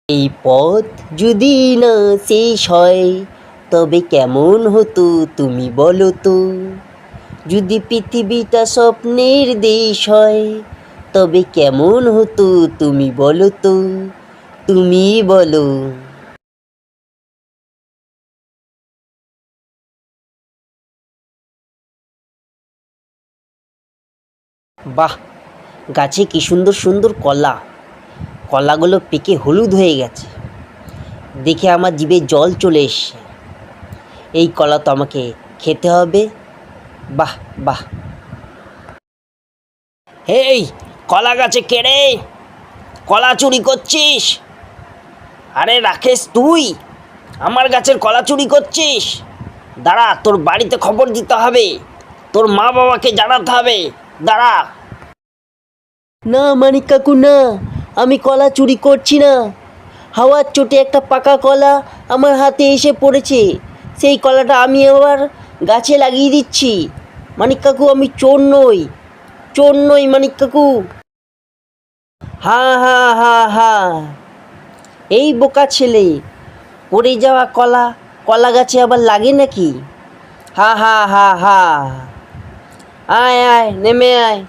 এই পথ যদি না শেষ হয় তবে কেমন হতো তুমি বলো তো। যদি পৃথিবীটা স্বপ্নের দেশ হয় তবে কেমন হতো তুমি বলো তো। তুমি বলো। বাহ, গাছে কি সুন্দর সুন্দর কলা। কলাগুলো পেকে হলুদ হয়ে গেছে, দেখে আমার জিভে জল চলে এসছে। এই কলা তো আমাকে খেতে হবে। বাহ বাহ। হেই, কলা গাছে কে রে? কলা চুরি করছিস? আরে রাকেশ, তুই আমার গাছের কলা চুরি করছিস? দাঁড়া, তোর বাড়িতে খবর দিতে হবে, তোর মা বাবাকে জানাতে হবে। দাঁড়া। না মানিক কাকু, না, আমি কলা চুরি করছি না। হাওয়ার চোটে একটা পাকা কলা আমার হাতে এসে পড়েছে, সেই কলাটা আমি আবার গাছে লাগিয়ে দিচ্ছি। মানিক কাকু, আমি চোর নই, চোর নই মানিক কাকু। হা হা হা হা। এই বোকা ছেলে, পড়ে যাওয়া কলা কলা গাছে আবার লাগে নাকি? হা হা হা হা। আয় আয়, নেমে আয়।